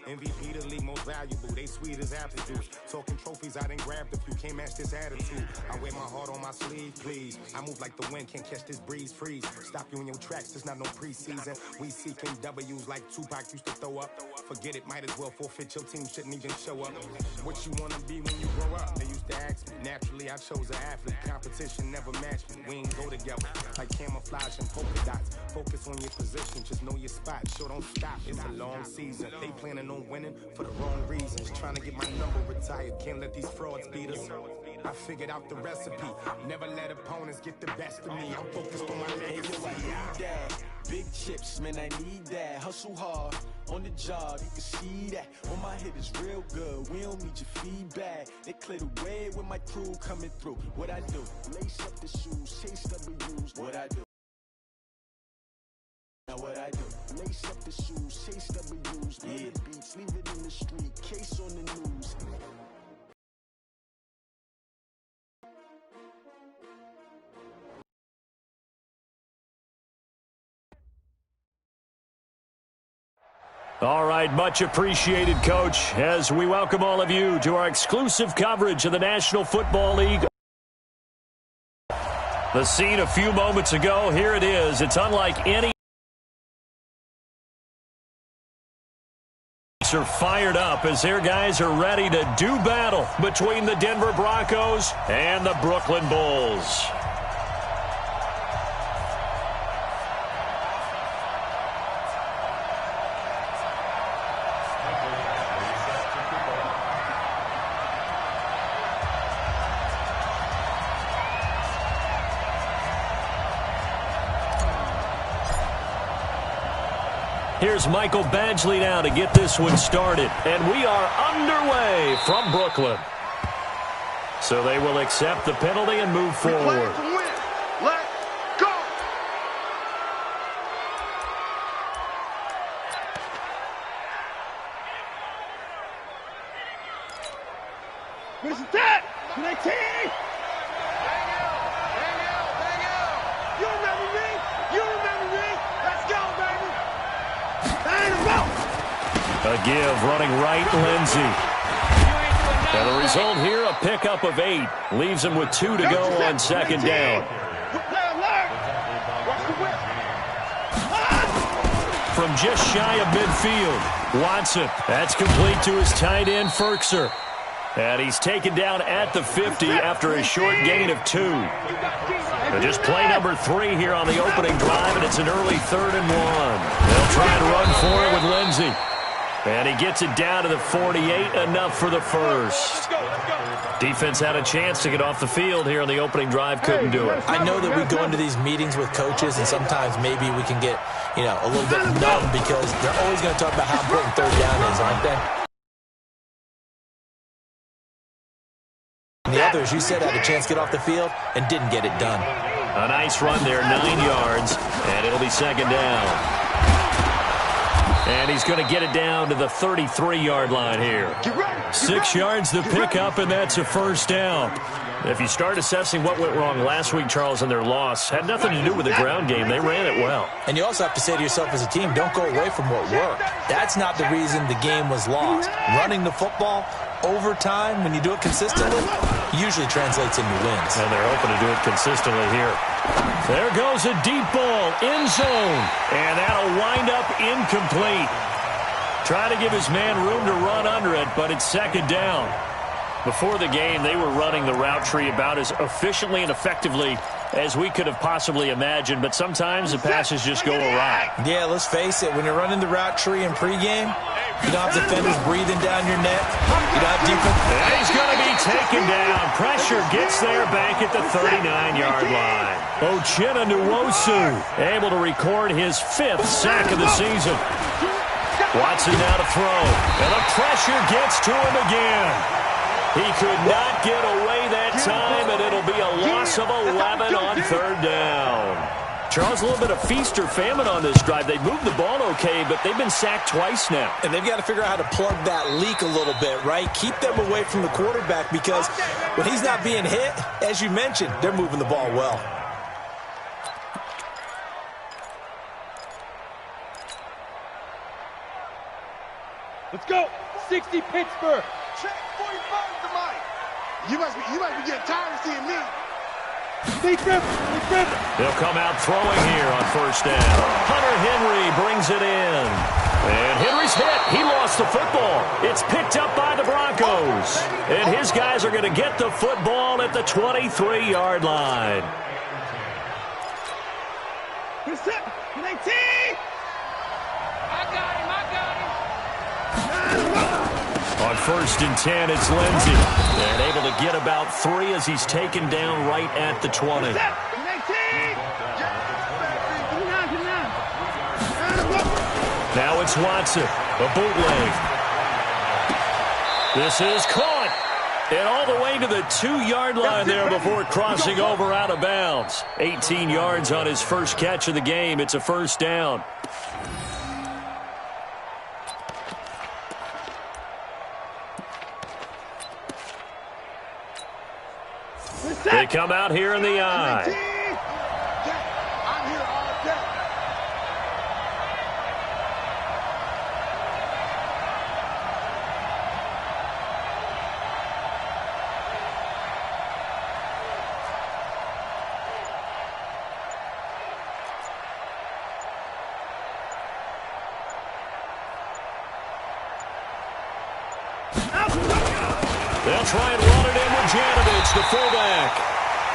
MVP the league most valuable. They sweet as apple juice. Talking trophies, I didn't grab the few. Can't match this attitude. I wear my heart on my sleeve, please. I move like the wind, can't catch this breeze. Freeze. Stop you in your tracks. There's not no preseason. We seeking W's like Tupac used to throw up. Forget it, might as well forfeit. Your team shouldn't even show up. What you wanna be when you grow up? They used to ask me. Naturally, I chose an athlete. Competition never matched me. We ain't go together like camouflage and polka dots. Focus on your position, just know your spot. Sure, don't stop. It's a long season. They planning on winning for the wrong reasons. Trying to get my number retired. Can't let these frauds beat us. I figured out the recipe. Never let opponents get the best of me. I'm focused on my legacy. Big chips, man, I need that. Hustle hard on the job, you can see that. On my head is real good. We don't need your feedback. They clear the way with my crew coming through. What I do? Lace up the shoes, chase W's. What I do? Now what I do? Lace up the shoes, chase W's. Yeah. The beats, leave it in the street. Case on the news. All right, much appreciated, Coach, as we welcome all of you to our exclusive coverage of the National Football League. The scene a few moments ago, here it is. It's unlike any. Are fired up as their guys are ready to do battle between the Denver Broncos and the Brooklyn Bulls. Here's Michael Badgley now to get this one started. And we are underway from Brooklyn. So they will accept the penalty and move forward. Let's go! This is that! 19! You remember me? You remember me? Let's go, baby! A give running right, Lindsey. And the result here, a pickup of 8. Leaves him with 2 to go on second down. From just shy of midfield, Watson. That's complete to his tight end, Ferkser. And he's taken down at the 50 after a short gain of 2. And just play number 3 here on the opening drive, and it's an early 3rd and 1. They'll try and run for it with Lindsey. And he gets it down to the 48, enough for the first. Defense had a chance to get off the field here on the opening drive, couldn't do it. I know that we go into these meetings with coaches, and sometimes maybe we can get, a little bit numb because they're always going to talk about how important 3rd down is, aren't they? And the others, you said, had a chance to get off the field and didn't get it done. A nice run there, 9 yards, and it'll be second down. And he's going to get it down to the 33-yard line here. 6 yards to pick up, and that's a first down. If you start assessing what went wrong last week, Charles, in their loss, had nothing to do with the ground game. They ran it well. And you also have to say to yourself as a team, don't go away from what worked. That's not the reason the game was lost. Running the football over time, when you do it consistently, usually translates into wins. And they're hoping to do it consistently here. There goes a deep ball, end zone, and that'll wind up incomplete. Trying to give his man room to run under it, but it's second down. Before the game, they were running the route tree about as efficiently and effectively as we could have possibly imagined, but sometimes the passes just go awry. Yeah, let's face it, when you're running the route tree in pregame, you don't have defenders breathing down your neck. You don't have defense. And he's going to be taken down. Pressure gets there back at the 39-yard line. Uchenna Nwosu able to record his 5th sack of the season. Watson now to throw. And the pressure gets to him again. He could not get away that time, and it'll be a loss of 11 on 3rd down. Charles, a little bit of feast or famine on this drive. They moved the ball okay, but they've been sacked twice now. And they've got to figure out how to plug that leak a little bit, right? Keep them away from the quarterback because when he's not being hit, as you mentioned, they're moving the ball well. Let's go. 60 Pittsburgh. Check 45 the mic. You must be getting tired of seeing me. They'll come out throwing here on first down. Hunter Henry brings it in. And Henry's hit. He lost the football. It's picked up by the Broncos. And his guys are going to get the football at the 23-yard line. Who's up? 19. I got him. On first and 10, it's Lindsey. And able to get about 3 as he's taken down right at the 20. Now it's Watson, a bootleg. This is caught. And all the way to the 2-yard line there before crossing over out of bounds. 18 yards on his first catch of the game. It's a first down. They come out here in the eye. I'm here all day. They'll try and run it in with Janovich, the fullback.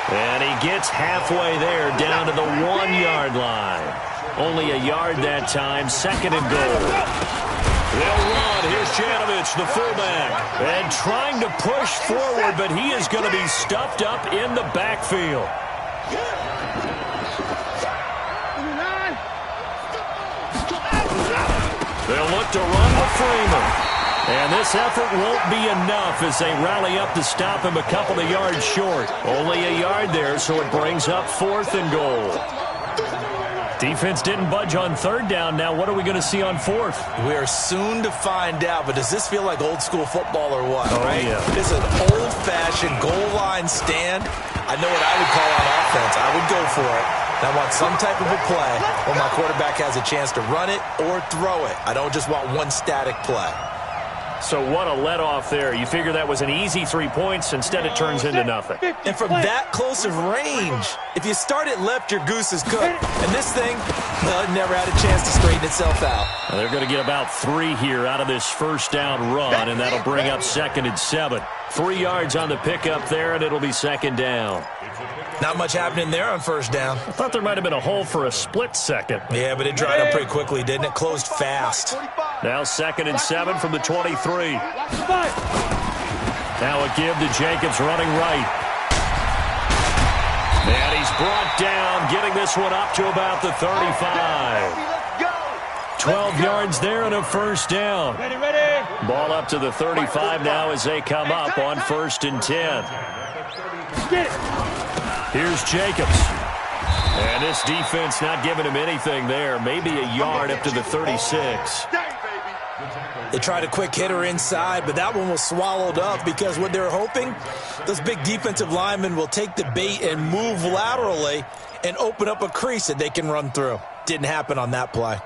And he gets halfway there, down to the 1-yard line. Only a yard that time, second and goal. They'll run. Here's Janovich, the fullback. And trying to push forward, but he is going to be stuffed up in the backfield. They'll look to run with Freeman. And this effort won't be enough as they rally up to stop him a couple of yards short. Only a yard there, so it brings up 4th and goal. Defense didn't budge on 3rd down. Now what are we going to see on 4th? We are soon to find out, but does this feel like old school football or what, right? Yeah. This is an old-fashioned goal line stand. I know what I would call on offense. I would go for it. I want some type of a play where my quarterback has a chance to run it or throw it. I don't just want one static play. So what a let-off there. You figure that was an easy 3 points. Instead, it turns into nothing. And from that close of range, if you start it left, your goose is cooked. And this thing, well, it never had a chance to straighten itself out. Now they're going to get about 3 here out of this first down run, and that'll bring up 2nd and 7. 3 yards on the pickup there, and it'll be 2nd down. Not much happening there on first down. I thought there might have been a hole for a split second. Yeah, but it dried up pretty quickly, didn't it? Closed fast. Now 2nd and 7 from the 23. Now a give to Jacobs running right. And he's brought down, getting this one up to about the 35. 12 yards there and a first down. Ball up to the 35 now as they come up on 1st and 10. Here's Jacobs. And this defense not giving him anything there. Maybe a yard up to the 36. They tried a quick hitter inside, but that one was swallowed up because what they're hoping, those big defensive linemen will take the bait and move laterally and open up a crease that they can run through. Didn't happen on that play.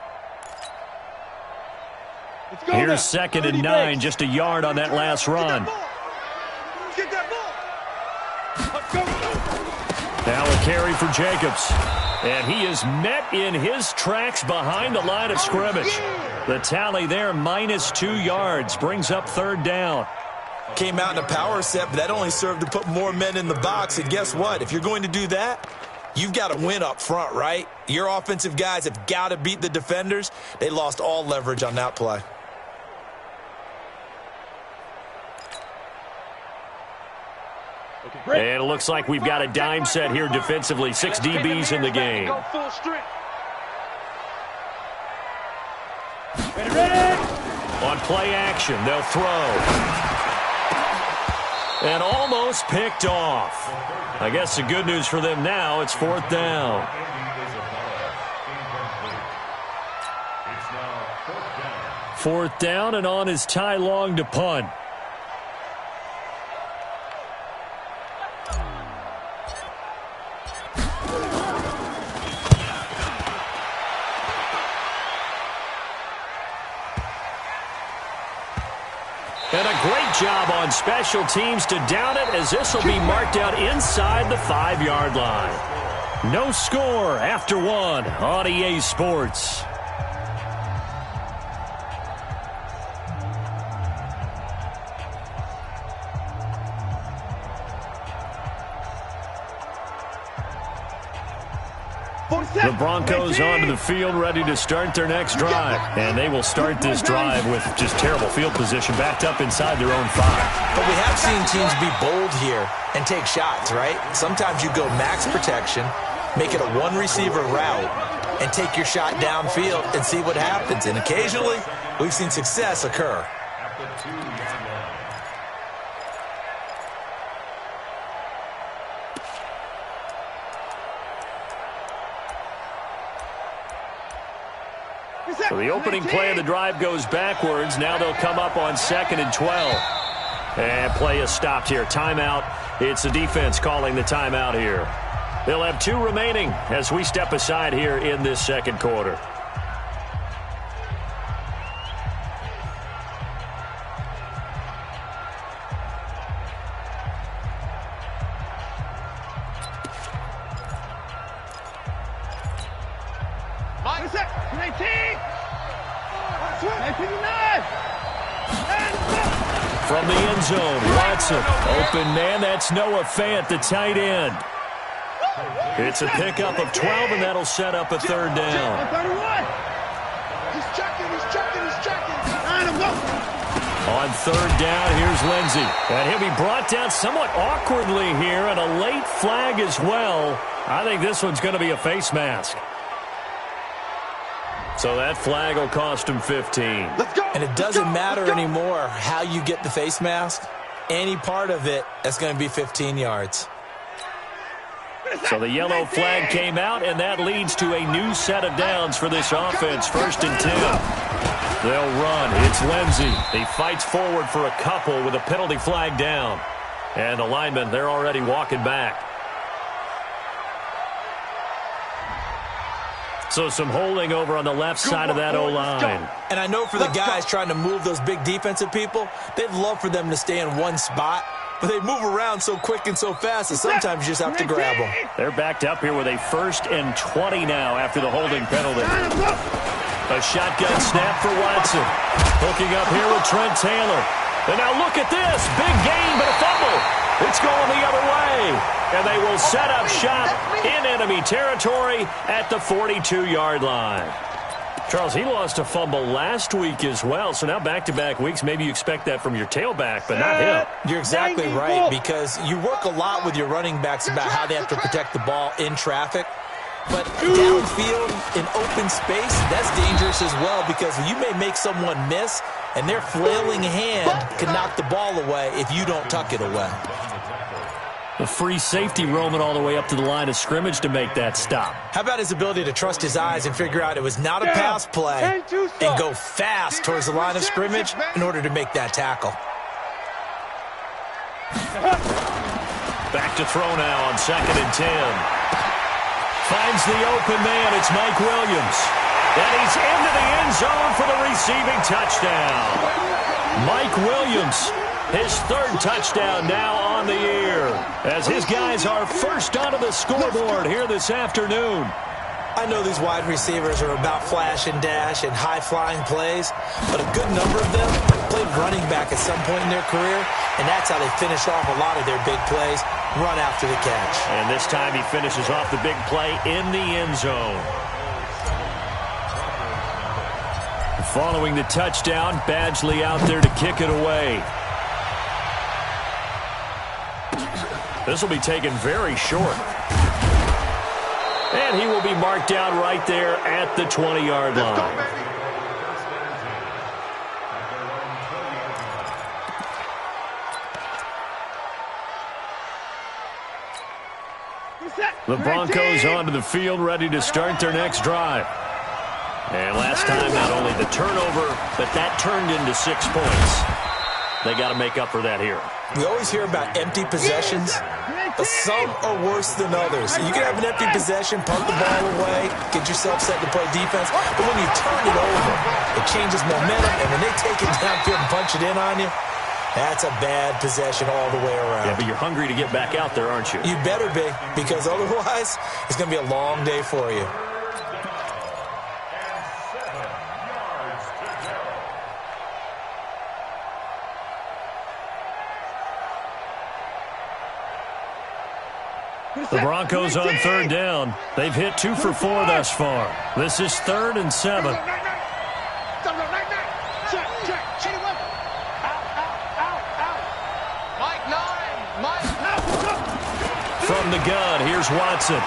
Here's 2nd and 9, just a yard on that last run. Now a carry for Jacobs. And he is met in his tracks behind the line of scrimmage. The tally there, -2 yards, brings up 3rd down. Came out in a power set, but that only served to put more men in the box. And guess what? If you're going to do that, you've got to win up front, right? Your offensive guys have got to beat the defenders. They lost all leverage on that play. And it looks like we've got a dime set here defensively. 6 DBs in the game. On play action, they'll throw. And almost picked off. I guess the good news for them now, it's 4th down. Fourth down, and on is Ty Long to punt. And a great job on special teams to down it, as this will be marked out inside the 5-yard line. No score after 1 on EA Sports. The Broncos onto the field, ready to start their next drive. And they will start this drive with just terrible field position, backed up inside their own 5. But we have seen teams be bold here and take shots, right? Sometimes you go max protection, make it a one-receiver route, and take your shot downfield and see what happens. And occasionally, we've seen success occur. So the opening play of the drive goes backwards. Now they'll come up on 2nd and 12. And play is stopped here. Timeout. It's the defense calling the timeout here. They'll have 2 remaining as we step aside here in this second quarter. From the end zone, Watson. Open man, that's Noah Fant, the tight end. It's a pickup of 12, and that'll set up a 3rd down. He's checking. On 3rd down, here's Lindsey. And he'll be brought down somewhat awkwardly here, and a late flag as well. I think this one's going to be a face mask. So that flag will cost him 15. And it doesn't matter anymore how you get the face mask. Any part of it, that's going to be 15 yards. So the yellow flag came out, and that leads to a new set of downs for this offense. 1st and 10. They'll run. It's Lindsey. He fights forward for a couple with a penalty flag down. And the linemen, they're already walking back. So some holding over on the left side of that O-line. And I know for the guys trying to move those big defensive people, they'd love for them to stay in one spot. But they move around so quick and so fast that sometimes you just have to grab them. They're backed up here with a 1st and 20 now after the holding penalty. A shotgun snap for Watson. Hooking up here with Trent Taylor. And now look at this. Big gain, but a fumble. It's going the other way. And they will set up shop in enemy territory at the 42-yard line. Charles, he lost a fumble last week as well, so now back-to-back weeks, maybe you expect that from your tailback, but not him. You're exactly right, because you work a lot with your running backs about how they have to protect the ball in traffic. But downfield in open space, that's dangerous as well, because you may make someone miss, and their flailing hand can knock the ball away if you don't tuck it away. The free safety roaming all the way up to the line of scrimmage to make that stop. How about his ability to trust his eyes and figure out it was not a pass play and go fast towards the line of scrimmage in order to make that tackle. Back to throw now on 2nd and 10. Finds the open man. It's Mike Williams. And he's into the end zone for the receiving touchdown. Mike Williams, his 3rd touchdown now on the year, as his guys are first onto the scoreboard here this afternoon. I know these wide receivers are about flash and dash and high-flying plays, but a good number of them played running back at some point in their career, and that's how they finish off a lot of their big plays, run after the catch. And this time he finishes off the big play in the end zone. Following the touchdown, Badgley out there to kick it away. This will be taken very short. And he will be marked down right there at the 20-yard line. The Broncos onto the field, ready to start their next drive. And last time, not only the turnover, but that turned into 6 points. They got to make up for that here. We always hear about empty possessions, but some are worse than others. You can have an empty possession, punt the ball away, get yourself set to play defense, but when you turn it over, it changes momentum, and when they take it downfield and punch it in on you, That's a bad possession all the way around. Yeah, but you're hungry to get back out there, aren't you? You better be, because otherwise it's going to be a long day for you. The Broncos on third down. They've hit 2 for 4 thus far. This is 3rd and 7. From the gun, here's Watson.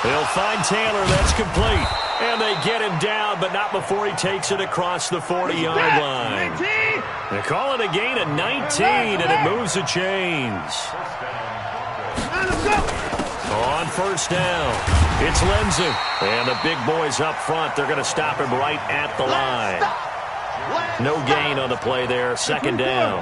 They'll find Taylor. That's complete. And they get him down, but not before he takes it across the 40-yard line. They call it a gain of 19, and it moves the chains. On first down, it's Lindsey. And the big boys up front, they're going to stop him right at the line. No gain on the play there, 2nd down.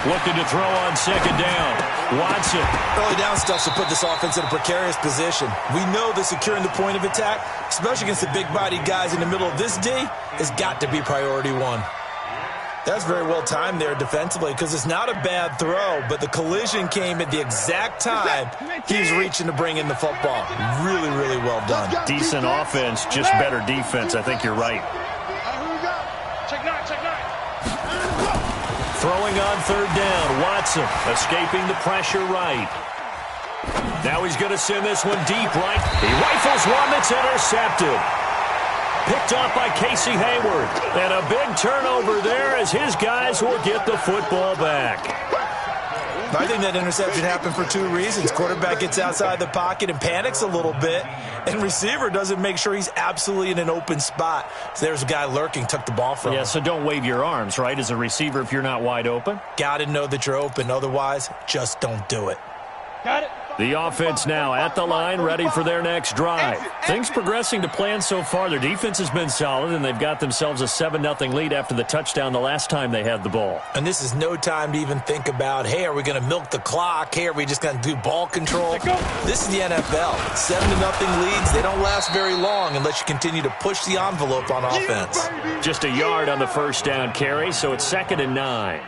Looking to throw on 2nd down. Watson. Early down stuff to put this offense in a precarious position. We know that securing the point of attack, especially against the big-bodied guys in the middle of this D, has got to be priority 1. That's very well timed there defensively because it's not a bad throw, but the collision came at the exact time he's reaching to bring in the football. Really, really well done. Decent offense, just better defense. I think you're right. Check 9. Throwing on 3rd down, Watson escaping the pressure right. Now he's going to send this one deep right. He rifles one that's intercepted. Picked off by Casey Hayward. And a big turnover there as his guys will get the football back. I think that interception happened for 2 reasons. Quarterback gets outside the pocket and panics a little bit, and receiver doesn't make sure he's absolutely in an open spot. So there's a guy lurking, took the ball from him. Yeah, so don't wave your arms, right, as a receiver if you're not wide open? Got to know that you're open. Otherwise, just don't do it. Got it. The offense now at the line, ready for their next drive. Things progressing to plan so far. Their defense has been solid, and they've got themselves a 7-0 lead after the touchdown the last time they had the ball. And this is no time to even think about, hey, are we going to milk the clock? Hey, are we just going to do ball control? This is the NFL. 7-0 leads, they don't last very long unless you continue to push the envelope on offense. Just a yard on the first down carry, so it's 2nd and 9.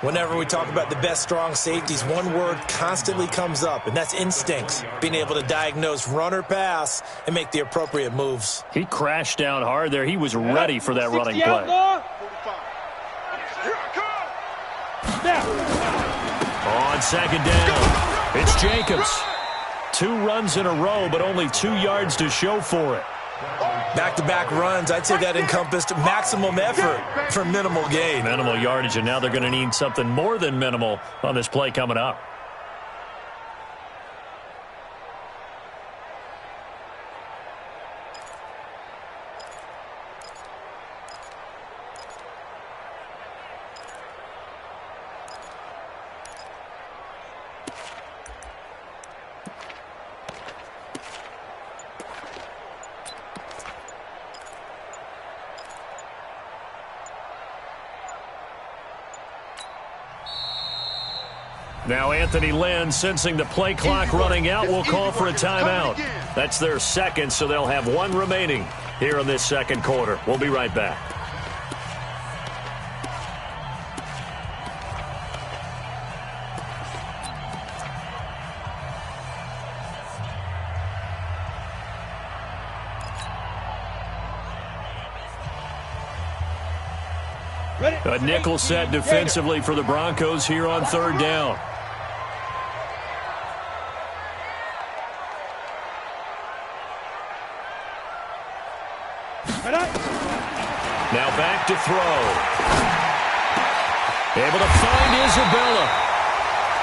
Whenever we talk about the best strong safeties, one word constantly comes up, and that's instincts. Being able to diagnose run or pass and make the appropriate moves. He crashed down hard there. He was ready for that running play. On 2nd down, it's Jacobs. 2 runs in a row, but only 2 yards to show for it. Back-to-back runs, I'd say that encompassed maximum effort for minimal gain. Minimal yardage, and now they're going to need something more than minimal on this play coming up. Now Anthony Lynn, sensing the play clock running out, will call for a timeout. That's their 2nd, so they'll have 1 remaining here in this 2nd quarter. We'll be right back. A nickel set defensively for the Broncos here on 3rd down. Now back to throw. Able to find Isabella.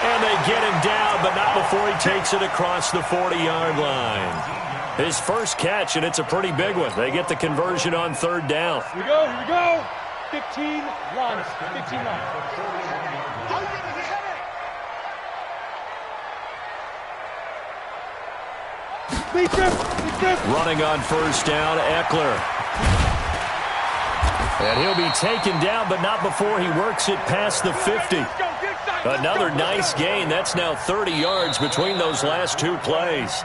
And they get him down, but not before he takes it across the 40-yard line. His first catch, and it's a pretty big one. They get the conversion on 3rd down. Here we go. 15 runs. 15 runs. Running on 1st down, Eckler. And he'll be taken down, but not before he works it past the 50. Another nice gain. That's now 30 yards between those last 2 plays.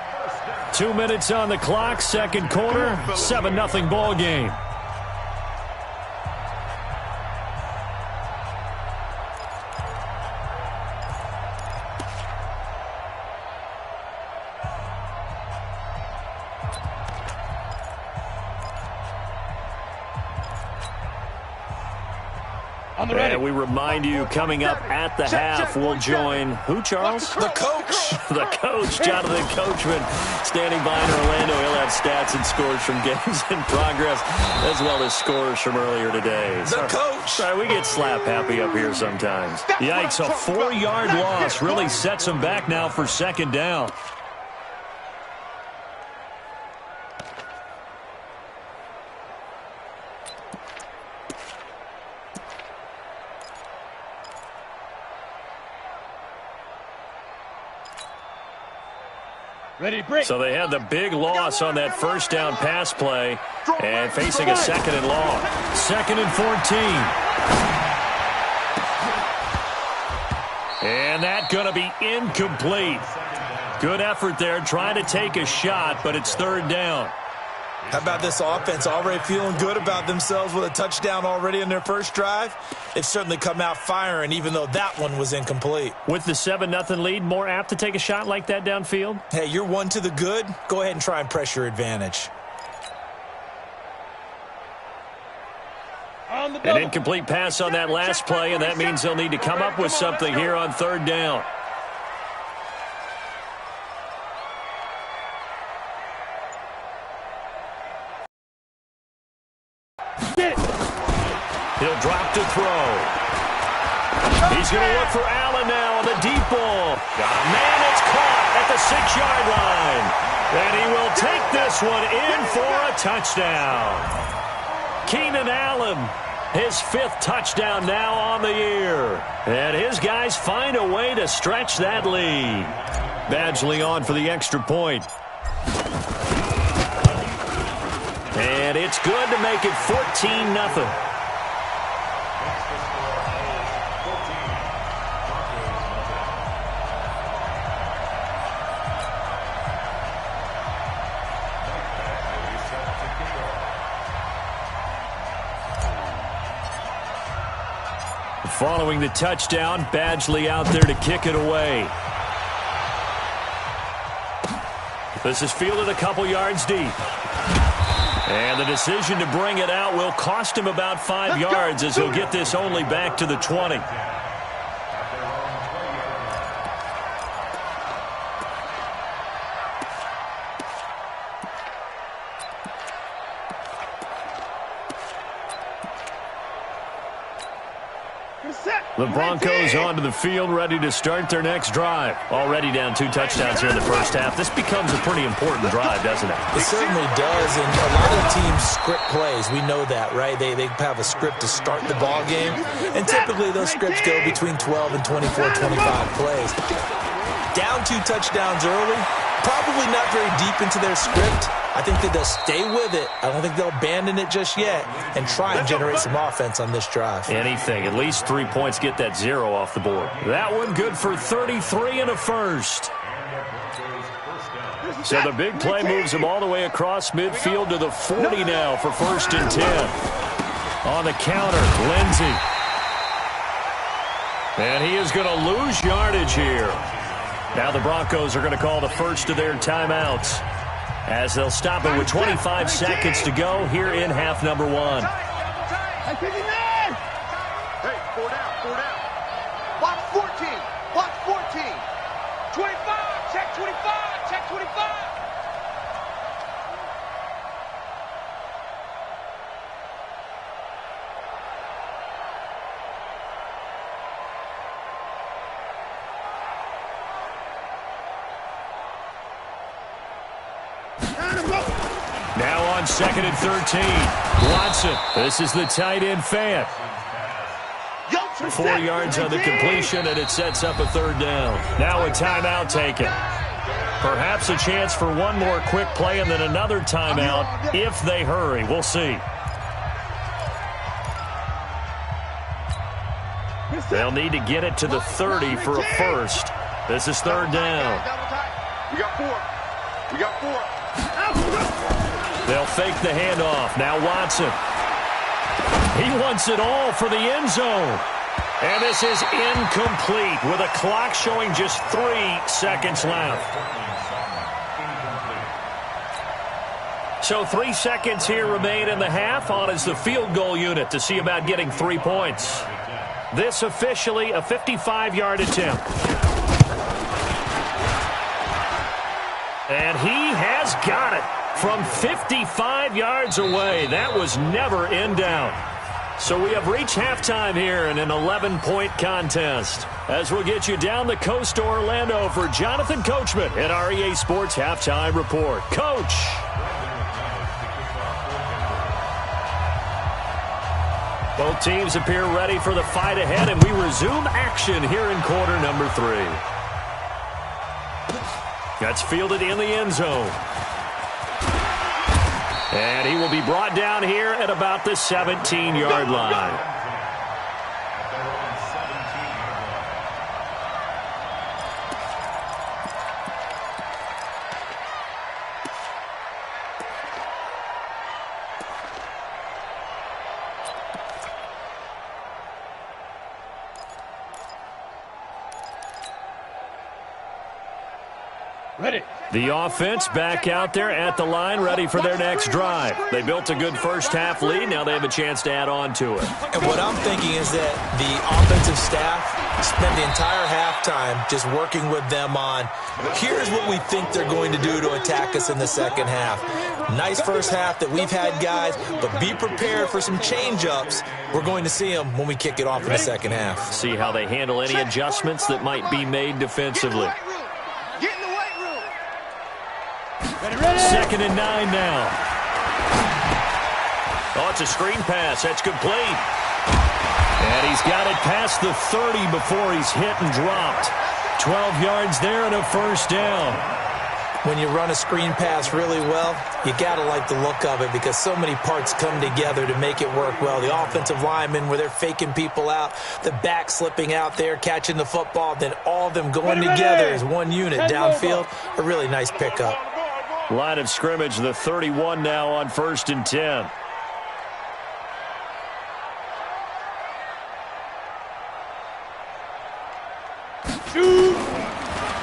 2 minutes on the clock, 2nd quarter, 7-0 ball game. And we remind you, coming up at the half, we'll join who, Charles? The coach. The coach, Jonathan Coachman, standing by in Orlando. He'll have stats and scores from games in progress, as well as scores from earlier today. The coach. Sorry, we get slap happy up here sometimes. Yikes, a 4-yard loss really sets them back now for second down. Ready, break. So they had the big loss on that first down pass play and facing a 2nd and long. 2nd and 14. And that going to be incomplete. Good effort there trying to take a shot, but it's 3rd down. How about this offense already feeling good about themselves with a touchdown already in their first drive? They've certainly come out firing, even though that one was incomplete. With the 7-0 lead, more apt to take a shot like that downfield? Hey, you're one to the good. Go ahead and try and press your advantage. An incomplete pass on that last play, and that means they'll need to come up with something here on 3rd down. He'll drop to throw. He's going to look for Allen now on the deep ball. Man, it's caught at the 6-yard line. And he will take this one in for a touchdown. Keenan Allen, his 5th touchdown now on the year. And his guys find a way to stretch that lead. Badgley on for the extra point. And it's good to make it 14-0. Following the touchdown, Badgley out there to kick it away. This is fielded a couple yards deep. And the decision to bring it out will cost him about 5 yards as he'll get this only back to the 20. The Broncos onto the field, ready to start their next drive. Already down 2 touchdowns here in the first half. This becomes a pretty important drive, doesn't it? It certainly does, and a lot of teams script plays. We know that, right? They have a script to start the ball game, and typically those scripts go between 12 and 24, 25 plays. Down 2 touchdowns early, probably not very deep into their script. I think that they'll stay with it. I don't think they'll abandon it just yet and try and generate some offense on this drive. Anything. At least 3 points, get that 0 off the board. That one good for 33 and a first. So the big play moves him all the way across midfield to the 40 now for 1st and 10. On the counter, Lindsey. And he is going to lose yardage here. Now the Broncos are going to call the first of their timeouts, as they'll stop it with 25 seconds to go here in half number 1. Hey, 59! Hey, 4 down. Box 14. Box 14. 25. Check 25. Check 25. Now on 2nd and 13. Watson. This is the tight end fan. 4 yards on the completion, and it sets up a 3rd down. Now a timeout taken. Perhaps a chance for one more quick play and then another timeout if they hurry. We'll see. They'll need to get it to the 30 for a first. This is 3rd down. We got 4. We got 4. They'll fake the handoff. Now Watson. He wants it all for the end zone. And this is incomplete with a clock showing just 3 seconds left. So 3 seconds here remain in the half. On is the field goal unit to see about getting 3 points. This officially a 55-yard attempt. And he has got it from 55 yards away. That was never in doubt. So we have reached halftime here in an 11-point contest. As we'll get you down the coast to Orlando for Jonathan Coachman at our EA Sports Halftime Report. Coach. Both teams appear ready for the fight ahead, and we resume action here in quarter number 3. That's fielded in the end zone. And he will be brought down here at about the 17-yard line. Ready. The offense back out there at the line, ready for their next drive. They built a good first-half lead. Now they have a chance to add on to it. And what I'm thinking is that the offensive staff spent the entire halftime just working with them on, here's what we think they're going to do to attack us in the second half. Nice first half that we've had, guys, but be prepared for some change-ups. We're going to see them when we kick it off in the second half. See how they handle any adjustments that might be made defensively. Second and 9 now. Oh, it's a screen pass. That's complete. And he's got it past the 30 before he's hit and dropped. 12 yards there and a first down. When you run a screen pass really well, you got to like the look of it because so many parts come together to make it work well. The offensive linemen, where they're faking people out, the back slipping out there, catching the football, then all of them going together as one unit downfield. A really nice pickup. Line of scrimmage, the 31 now on 1st and 10.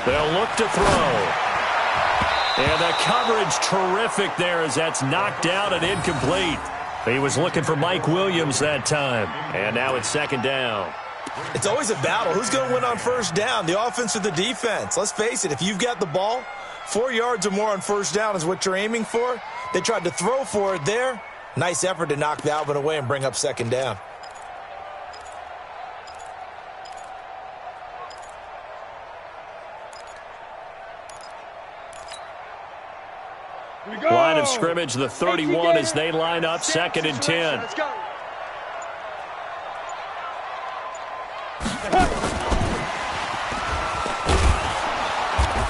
They'll look to throw. And the coverage terrific there as that's knocked out and incomplete. He was looking for Mike Williams that time. And now it's second down. It's always a battle. Who's going to win on first down, the offense or the defense? Let's face it, if you've got the ball, 4 yards or more on first down is what you're aiming for. They tried to throw for it there. Nice effort to knock Dalvin away and bring up second down. Line of scrimmage, the 31 as they line up, 2nd and 10. Let's go.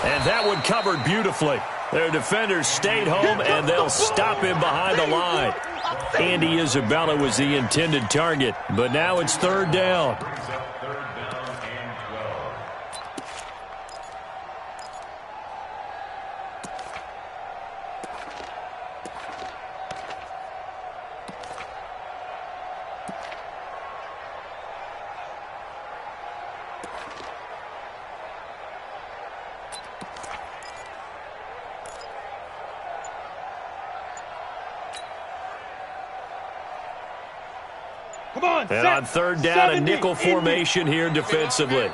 And that one covered beautifully. Their defenders stayed home, and they'll stop him behind the line. Andy Isabella was the intended target, but now it's 3rd down. Come on, And on 3rd down, a nickel formation here defensively.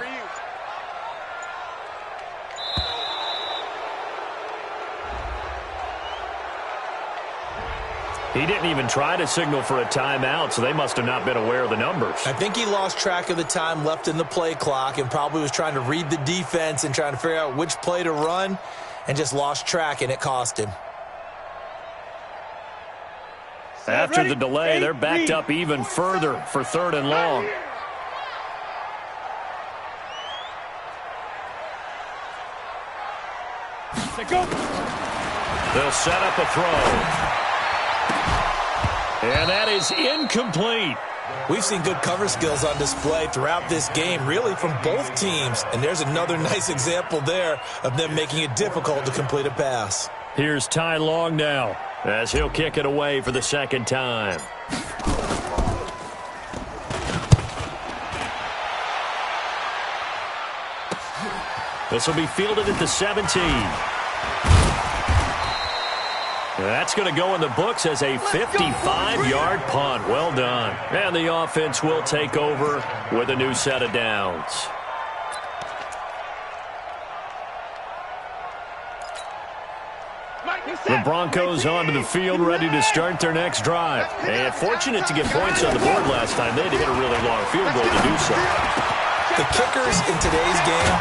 He didn't even try to signal for a timeout, so they must have not been aware of the numbers. I think he lost track of the time left in the play clock and probably was trying to read the defense and trying to figure out which play to run and just lost track, and it cost him. After the delay, they're backed up even further for 3rd and long. They'll set up a throw. And that is incomplete. We've seen good cover skills on display throughout this game, really from both teams. And there's another nice example there of them making it difficult to complete a pass. Here's Ty Long now, as he'll kick it away for the 2nd time. This will be fielded at the 17. That's going to go in the books as a 55-yard punt. Well done. And the offense will take over with a new set of downs. The Broncos onto the field, ready to start their next drive. And fortunate to get points on the board last time. They had to hit a really long field goal to do so. The kickers in today's game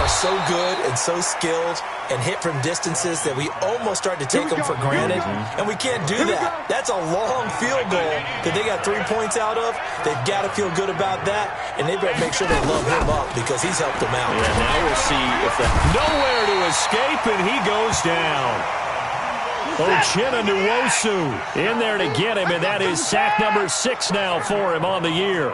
are so good and so skilled and hit from distances that we almost start to take them for granted, and we can't do that. That's a long field goal that they got 3 points out of. They've got to feel good about that, and they better make sure they love him up because he's helped them out. Yeah, now we'll see if that... Nowhere to escape, and he goes down. Uchenna Nwosu in there to get him, and that is sack number 6 now for him on the year.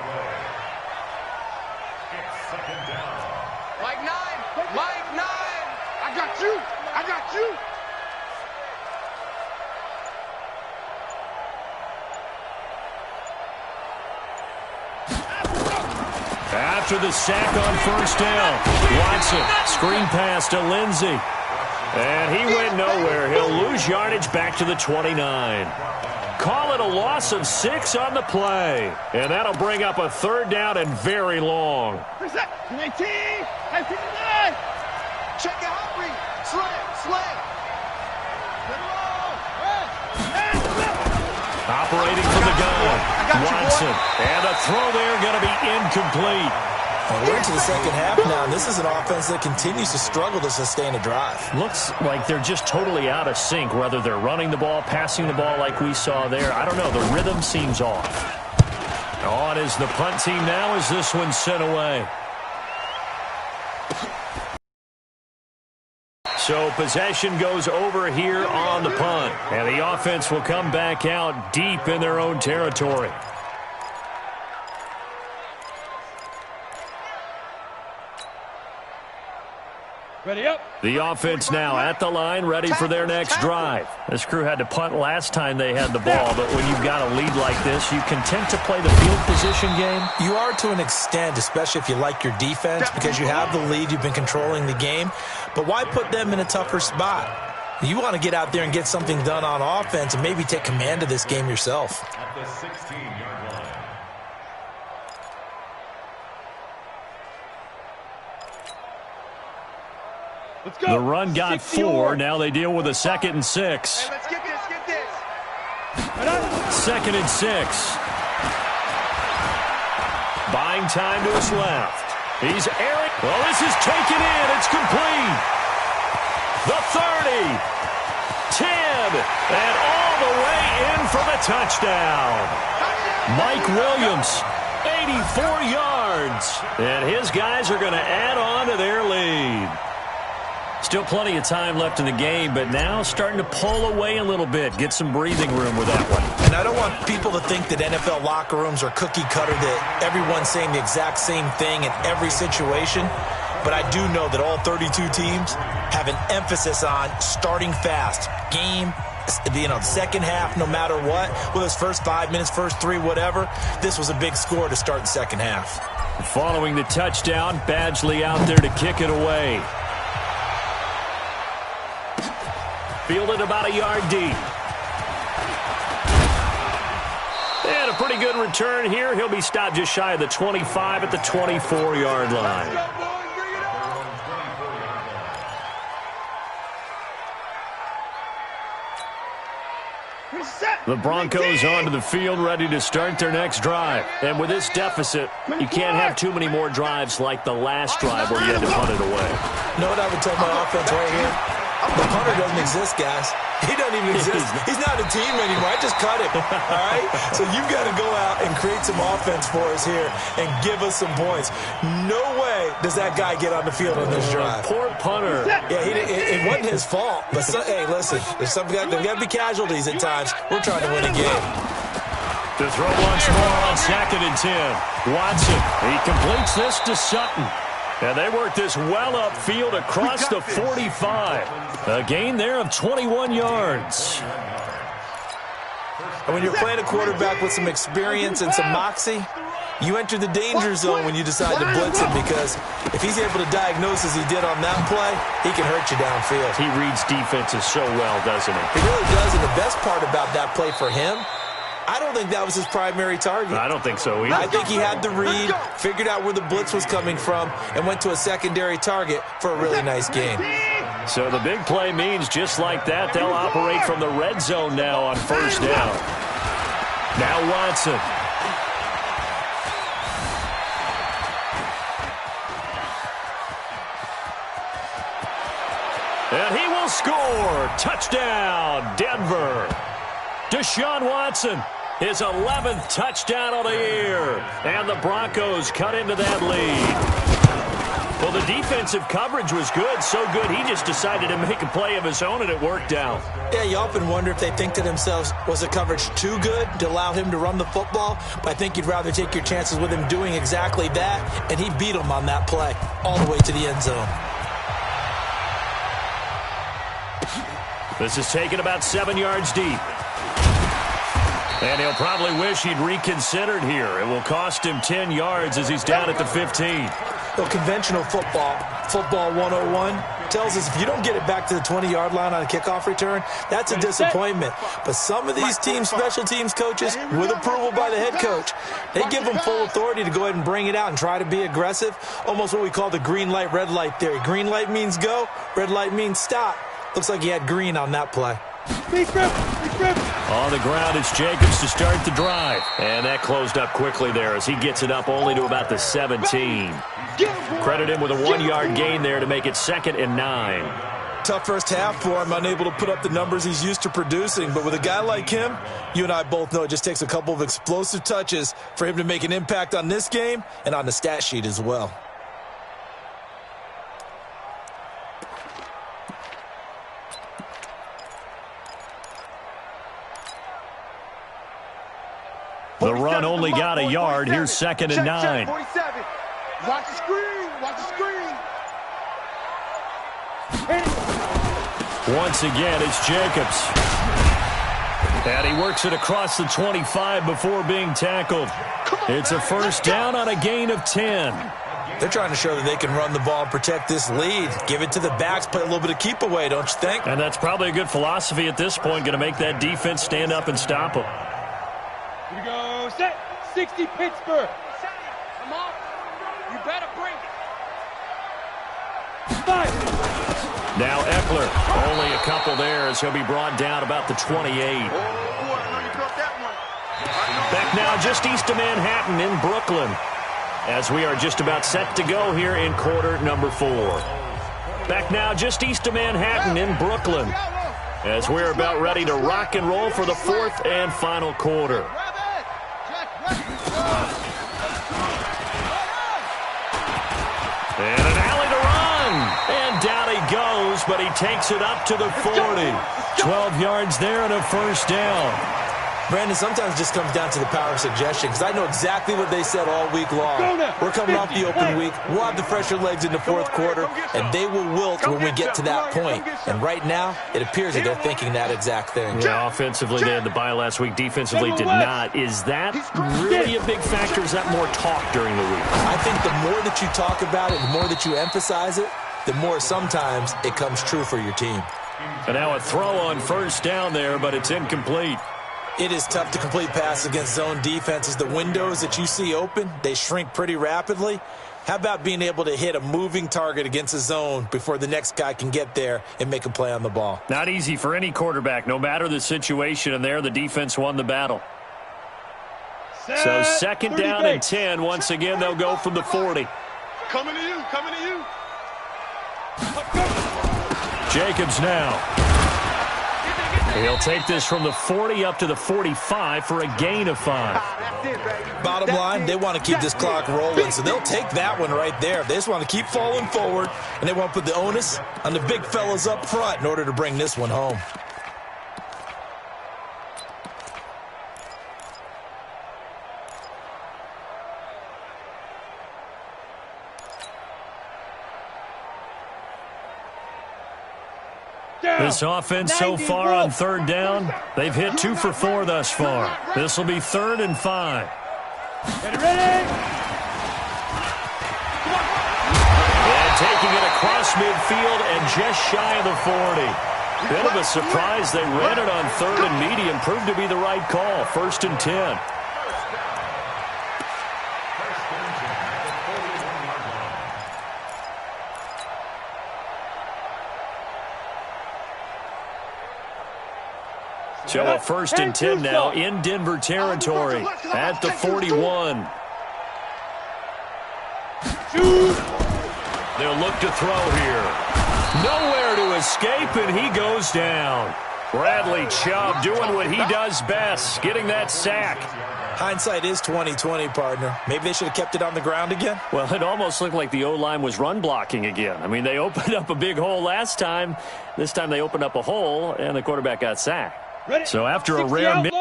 After the sack on first down, Watson, screen pass to Lindsey. And he went nowhere. He'll lose yardage back to the 29. Call it a loss of 6 on the play. And that'll bring up a third down and very long. Check it, Humphrey. Slam. Operating from the gun, Watson. And a throw there going to be incomplete. Well, we're into the second half now, and this is an offense that continues to struggle to sustain a drive. Looks like they're just totally out of sync, whether they're running the ball, passing the ball like we saw there. I don't know. The rhythm seems off. On is the punt team now as this one's sent away. So possession goes over here on the punt, and the offense will come back out deep in their own territory. Ready up. The offense now at the line, ready for their next drive. This crew had to punt last time they had the ball, but when you've got a lead like this, you content to play the field position game? You are to an extent, especially if you like your defense, because you have the lead, you've been controlling the game. But why put them in a tougher spot? You want to get out there and get something done on offense and maybe take command of this game yourself. At the 16-yard line. Let's go. The run got 4. Now they deal with a 2nd and 6. Hey, let's get this. 2nd and 6. Buying time to his left. He's airing. Well, this is taken in. It's complete. The 30. 10. And all the way in for the touchdown. Mike Williams, 84 yards. And his guys are going to add on to their lead. Still plenty of time left in the game, but now starting to pull away a little bit. Get some breathing room with that one. And I don't want people to think that NFL locker rooms are cookie cutter, that everyone's saying the exact same thing in every situation. But I do know that all 32 teams have an emphasis on starting fast. Game, the second half, no matter what. Whether it's first 5 minutes, first 3, whatever. This was a big score to start the second half. Following the touchdown, Badgley out there to kick it away. Fielded about a yard deep. And a pretty good return here. He'll be stopped just shy of the 25 at the 24-yard line. The Broncos onto the field, ready to start their next drive. And with this deficit, you can't have too many more drives like the last drive where you had to punt it away. You know what I would tell my offense right here? The punter doesn't exist, guys. He doesn't even exist. He's not a team anymore. I just cut him, all right? So you've got to go out and create some offense for us here and give us some points. No way does that guy get on the field on this drive. Poor punter. Yeah, it wasn't his fault. But, hey, listen, there's got to be casualties at times. We're trying to win a game. To throw once more on 2nd and 10. Watson, he completes this to Sutton. And they work this well upfield across the 45. A gain there of 21 yards. And when you're playing a quarterback with some experience and some moxie, You enter the danger zone when you decide to blitz him, because if he's able to diagnose as he did on that play, he can hurt you downfield. He reads defenses so well, doesn't he? He really does, and the best part about that play for him, I don't think that was his primary target. I don't think so either. I think he had the read, figured out where the blitz was coming from, and went to a secondary target for a really nice gain. So the big play means just like that, they'll operate from the red zone now on first down. Now Watson. And he will score. Touchdown, Denver. Deshaun Watson, his 11th touchdown of the year. And the Broncos cut into that lead. Well, the defensive coverage was good, so good he just decided to make a play of his own, and it worked out. Yeah, you often wonder if they think to themselves, was the coverage too good to allow him to run the football? But I think you'd rather take your chances with him doing exactly that, and he beat him on that play all the way to the end zone. This is taken about 7 yards deep. And he'll probably wish he'd reconsidered here. It will cost him 10 yards as he's down at the 15. Well, conventional football 101, tells us if you don't get it back to the 20-yard line on a kickoff return, that's a disappointment. But some of these team special teams coaches, with approval by the head coach, they give them full authority to go ahead and bring it out and try to be aggressive, almost what we call the green light, red light theory. Green light means go, red light means stop. Looks like he had green on that play. On the ground, it's Jacobs to start the drive. And that closed up quickly there as he gets it up only to about the 17. Credit him with a 1-yard gain there to make it 2nd and 9. Tough first half for him, unable to put up the numbers he's used to producing. But with a guy like him, you and I both know it just takes a couple of explosive touches for him to make an impact on this game and on the stat sheet as well. The run only got a yard. Here's 2nd and 9. Watch the screen. Watch the screen. Once again, it's Jacobs. And he works it across the 25 before being tackled. It's a first down on a gain of 10. They're trying to show that they can run the ball and protect this lead. Give it to the backs, play a little bit of keep away, don't you think? And that's probably a good philosophy at this point, going to make that defense stand up and stop them. Here we go. Set. 60 Pittsburgh. Come on. You better bring it. 5. Now Eckler, only a couple there as he'll be brought down about the 28. Back now just east of Manhattan in Brooklyn as we are just about set to go here in quarter number 4. Back now just east of Manhattan in Brooklyn as we're about ready to rock and roll for the 4th and final quarter. And an alley to run. And down he goes, but he takes it up to the 40. 12 yards there and a first down. Brandon, sometimes it just comes down to the power of suggestion, because I know exactly what they said all week long. We're coming off the open week. We'll have the fresher legs in the 4th quarter, and they will wilt when we get to that point. And right now, it appears that they're thinking that exact thing. Yeah, offensively, they had the bye last week. Defensively, did not. Is that really a big factor? Is that more talk during the week? I think the more that you talk about it, the more that you emphasize it, the more sometimes it comes true for your team. And now a throw on first down there, but it's incomplete. It is tough to complete passes against zone defenses. The windows that you see open, they shrink pretty rapidly. How about being able to hit a moving target against a zone before the next guy can get there and make a play on the ball? Not easy for any quarterback, no matter the situation, and there the defense won the battle. So 2nd down and 10. Once again, they'll go from the 40. Coming to you. Coming to you. Jacobs now. He'll take this from the 40 up to the 45 for a gain of 5. Bottom line, they want to keep this clock rolling, so they'll take that one right there. They just want to keep falling forward, and they want to put the onus on the big fellas up front in order to bring this one home. This offense so far on 3rd down, they've hit 2 for 4 thus far. This will be 3rd and 5. Get ready! And taking it across midfield and just shy of the 40. Bit of a surprise. They ran it on 3rd and medium. Proved to be the right call. 1st and 10. So a 1st and 10 now in Denver territory at the 41. They'll look to throw here. Nowhere to escape, and he goes down. Bradley Chubb doing what he does best, getting that sack. Hindsight is 20/20, partner. Maybe they should have kept it on the ground again. Well, it almost looked like the O-line was run blocking again. I mean, they opened up a big hole last time. This time they opened up a hole, and the quarterback got sacked. Ready? So after a rare miss.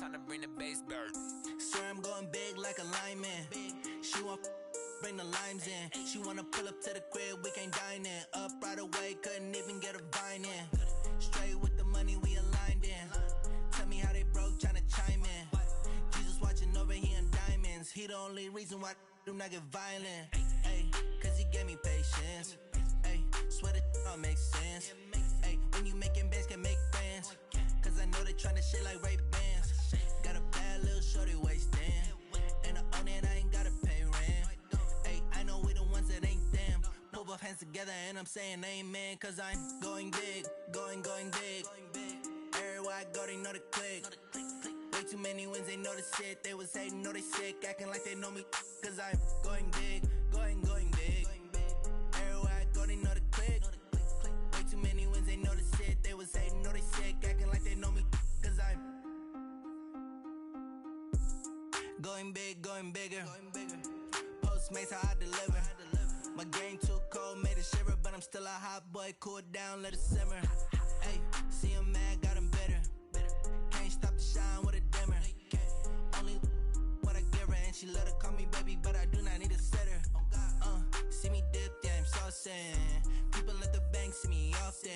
Time to bring the base bird. Swear I'm going big like a lineman. She want bring the limes in. She wanna pull up to the crib, we can't dine in. Up right away, couldn't even get a vine in. Straight with the money we aligned in. Tell me how they broke, tryna chime in. Jesus watching over here in diamonds. He the only reason why I do not get violent. Ay, cause he gave me patience. Ay, swear that all makes sense. Ay, when you making bands can make friends. Cause I know they tryna shit like Ray-Bans. Got a bad little shorty wasting. And I own it, I ain't gotta pay rent. Ay, I know we the ones that ain't them. Pull both hands together and I'm saying amen. Cause I'm going big, going big. Everywhere I go, they know the click. Way too many wins, they know the shit. They was hating, know they sick, acting like they know me. Cause I'm going big, going big. Everywhere I go, they know the click. Way too many wins, they know the shit. They was hating, know they sick, acting like they know me. Cause I'm going big, going bigger. Postmates how I deliver. My game too cold, made it shiver, but I'm still a hot boy. Cool down, let it simmer. Hey, see him mad, got him bitter. Can't stop the shine with a dimmer. Only what I give her, and she let her call me baby, but I do not need a sitter. See me dip, yeah, I'm saucing. People at the bank see me often.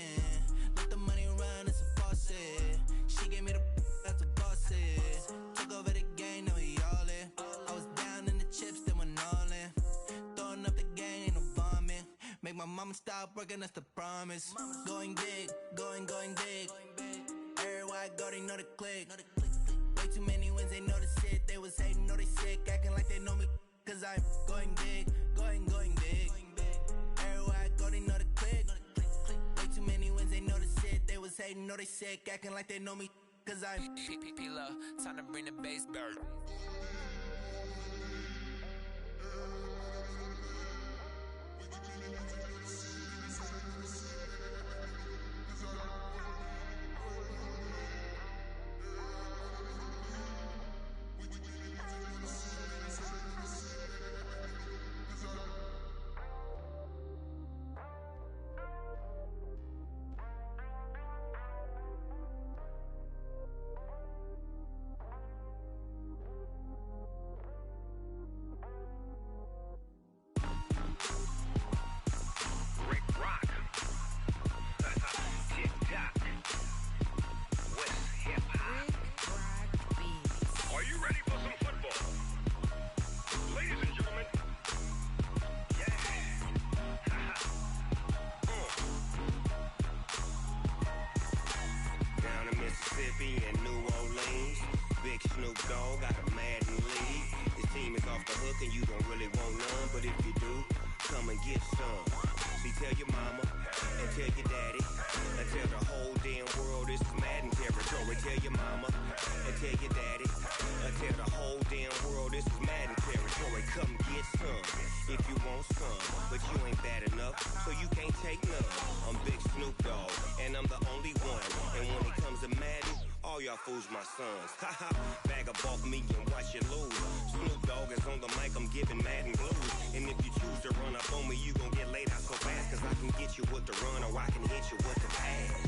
Let the money run, it's a faucet. She gave me the that's a boss is. Took over the game, now we all in. I was down in the chips, then went all in. Throwing up the game, ain't no vomit. Make my mama stop working, that's the promise. Going big, going big. Everywhere I go, they know the click. Way too many wins, they know the shit. They was hating, know they sick, acting like they know me. Cause I'm going big, going big. Everywhere I go, they know the click. Way too many wins, they know the shit. They was hating, know they sick, acting like they know me. Cause I'm P-P-P-Love, time to bring the base bird. Mississippi and New Orleans. Big Snoop Dogg got a Madden lead. His team is off the hook and you don't really want none, but if you do, come and get some. See, tell your mama and tell your daddy and tell the whole damn world this is Madden territory. Tell your mama and tell your daddy and tell the whole damn world this is Madden territory. Come get get some if you want some, but you ain't bad enough, so you can't take none. I'm Big Snoop Dogg, and I'm the only one. And when it comes to Madden, all y'all fools my sons. Haha, bag up off me and watch you lose. Snoop Dogg is on the mic, I'm giving Madden blues. And if you choose to run up on me, you gon' get laid out so fast, cause I can get you with the run or I can hit you with the pass.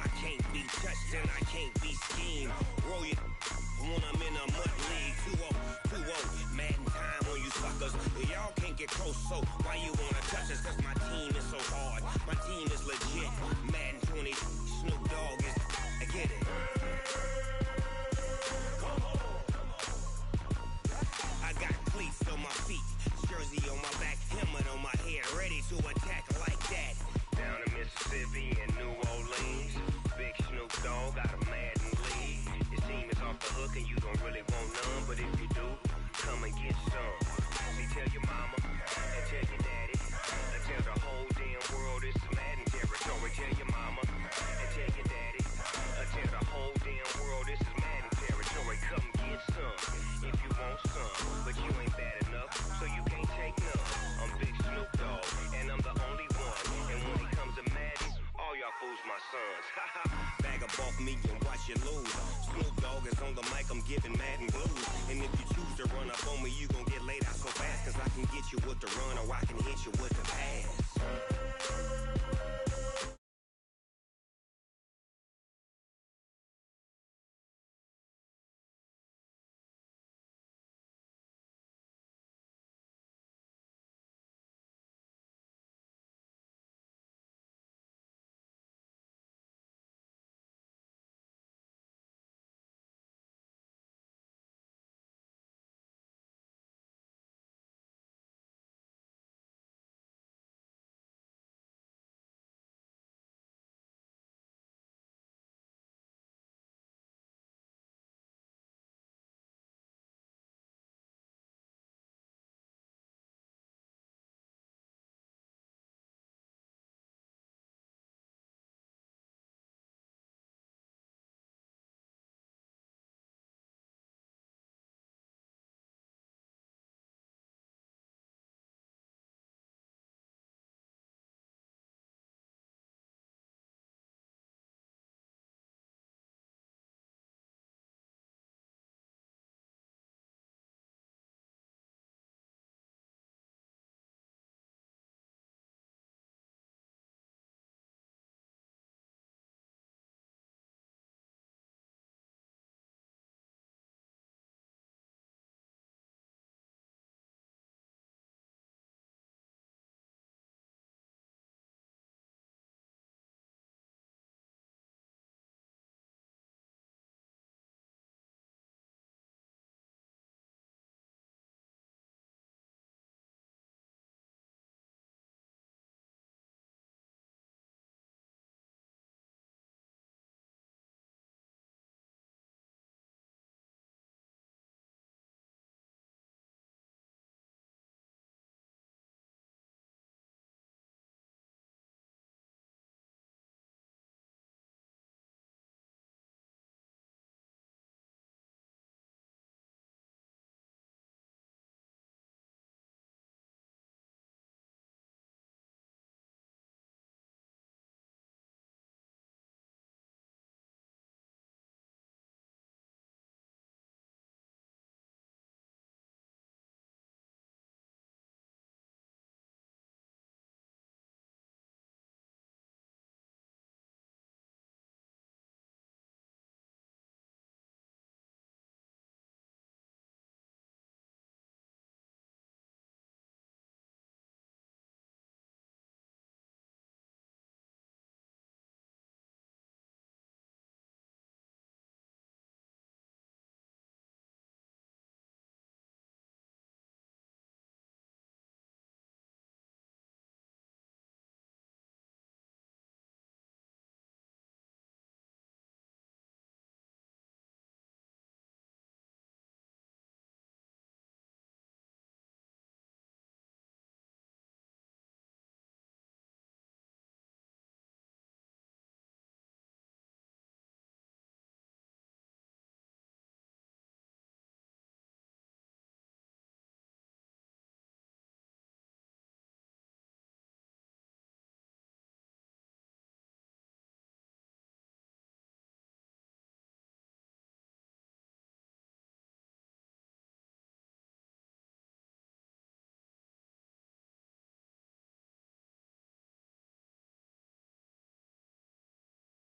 I can't be touched and I can't be schemed. Roll it when I'm in a mud league. 2-0, Madden time on you suckers. Y'all can't get close, so why you wanna touch us? Cause my team is so hard, my team is legit. Madden 20, Snoop Dogg is, I get it. I got cleats on my feet, jersey on my back, helmet on my head, ready to attack like that. Down in Mississippi and New Orleans, Big Snoop Dogg got a Madden league. Your team is off the hook and you don't really want none, but if you do, come and get some. See, tell your mama and tell your daddy, and tell the whole damn world it's Madden territory. Tell your mama and tell your daddy, and tell the whole damn world this is Madden territory. Come get some if you want some, but you ain't bad enough, so you can't take none. I'm Big Snoop Dogg, and I'm the only one. And when it comes to Madden, all y'all fools my sons. Bag up off me and watch you lose. Snoop Dogg is on the mic, I'm giving Madden blues. And if you choose to run up on me, you gon' get laid out so fast, cause I can get you with the run or I can hit you with the pass.